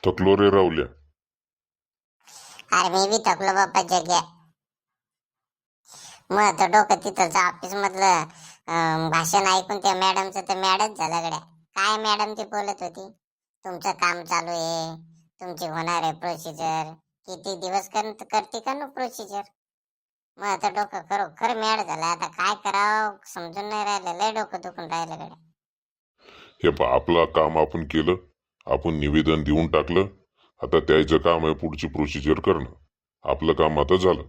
थकलो रे रावल्या. अरे मी बी थकलो बाप्पा जग्या. मग तर डोकं तिथलचं ऑफिस मधलं भाषण ऐकून त्या मॅडमचं तर मॅडच झालं गड्या. काय मॅडम ती बोलत होती, तुमचं काम चालू आहे, तुमची होणार आहे प्रोसिजर, किती दिवस करते का नो प्रोसिजर. मग आता डोकं खरोखर मॅड झालं. आता काय करावं समजून नाही राहिलं, लय डोकं दुखून राहिलं गड्या. हे पा, आपलं काम आपण केलं, आपण निवेदन देऊन टाकलं. आता त्याचं काम आहे पुढची प्रोसिजर करणं. आपलं काम आता झालं.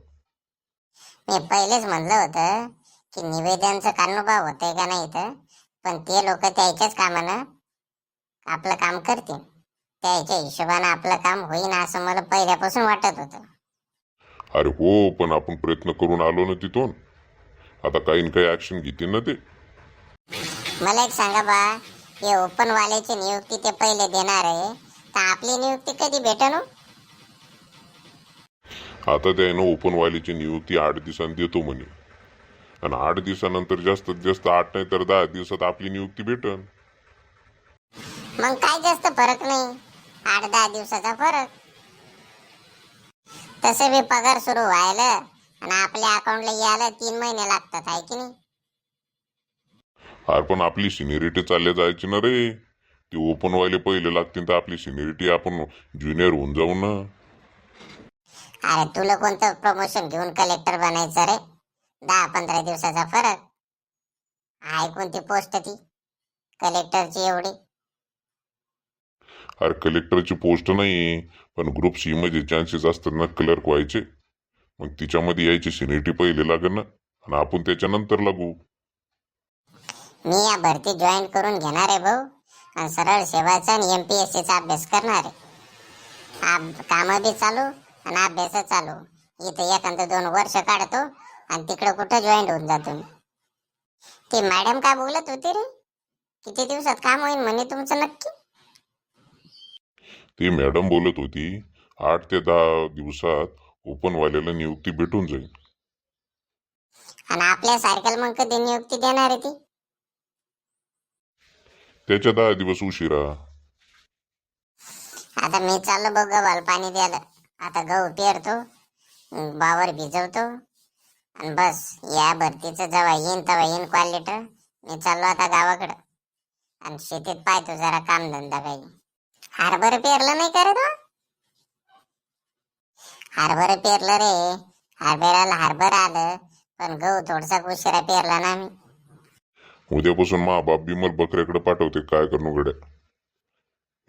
मी पहिलेच म्हणलं होतं की निवेदनचं कानोबा होतंय का नाही तर, पण ते लोक त्याच्याच कामानं आपलं काम करतील, त्याच्या हिशोबानं आपलं काम होईन असं मला पहिल्यापासून वाटत होतं. अरे हो, पण आपण प्रयत्न करून आलो ना तिथून. आता काही ना काही ऍक्शन घेतील ना ते. मला एक सांगा बा, हे ओपन वाल्याची नियुक्ती ते पहिले देणार आहे, तर आपली नियुक्ती कधी भेटन हो? आता त्यानं ओपन वालीची नियुक्ती 8 दिवसांनी देतो म्हणे. आणि 8 दिवसानंतर जास्तीत जास्त 8 नाही तर 10 दिवसात आपली नियुक्ती भेटन. मग काय जास्त फरक नाही, 8-10 दिवसाचा फरक. तसे बी पगार सुरू व्हायला आणि आपल्या अकाउंटला यायला 3 महिने लागतात, आहे की नाही? अरे पण आपली सिनियरिटी चालल्या जायची ना रे. ते ओपन वाले पहिले लागतील तर आपली सिनियरिटी आपण ज्युनियर होऊन जाऊ ना. अरे तुला कोणतं प्रमोशन घेऊन कलेक्टर बनायचं रे? 10-15 दिवसाचा फरक आहे. कोणती पोस्ट ती कलेक्टरची एवढी? अरे कलेक्टरची पोस्ट नाही, पण ग्रुप सी मध्ये चान्सेस असतात ना क्लर्क व्हायचे. मग तिच्यामध्ये यायची सिनियरिटी पहिले लागेल ना, आणि आपण त्याच्यानंतर लागू. मी या भरती जॉईन करून घेणार आहे भाऊ, आणि सरळ सेवाचा आणि MPSC चा अभ्यास करणार आहे. काम बी चालू आणि अभ्यास चालू. इथे एखादं 2 वर्ष काढतो आणि तिकडे कुठं जॉईन होऊन जातो मी. ते मॅडम काय बोलत होती रे, किती दिवसात काम होईल म्हणे तुमचं नक्की? ती मॅडम बोलत होती 8 ते 10 दिवसात ओपन वाल्याला नियुक्ती भेटून जाईल. आणि आपल्या सारख्याला मग कधी नियुक्ती देणार आहे ती? त्याच्या 10 दिवस उशिरा. आता मी चाललो बघ गव्हाला पाणी द्यायला. आता गहू पेरतो, बावर भिजवतो, आणि बस या भरतीचं जेव्हा येईन तेव्हा येईन कॉल लेटर. मी चाललो आता गावाकडं, आणि शेतीत पाहतो जरा कामधंदा काही. हरभरा पेरलं नाही करत? हरभरा पेरलं रे, हरभऱ्याला हरभरा आलं, पण गहू थोडसा उशिरा पेरला ना मी. उद्यापासून मा बाप बिमल बकऱ्याकडे पाठवते. काय करणं गड्या.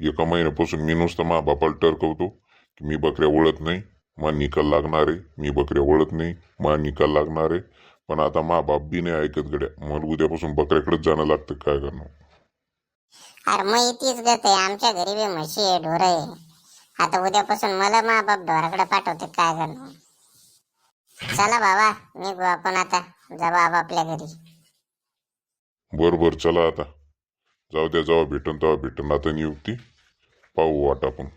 एका महिन्यापासून मी नुसतं मा बापाला टरकवतो की मी बकऱ्या वळत नाही, मा निकाल लागणार आहे. मी बकऱ्या वळत नाही, मा निकाल लागणार आहे. पण आता मा बाप बी नाही ऐकत गड्या. मला उद्यापासून बकऱ्याकडेच जाणं लागतं. काय करणं. अरे मग तीच गत आहे, आमच्या घरी बी म्हशी आहे, ढोर आहे. आता उद्यापासून मला मा बाप ढोराकडे पाठवते. काय करणार. चला बाबा, निघू आपण आता, जा बाबा आपल्या घरी. बरं चला आता. जाऊ द्या, जेव्हा भेटन तेव्हा भेटन. आता नियुक्ती पाहू वाट आपण.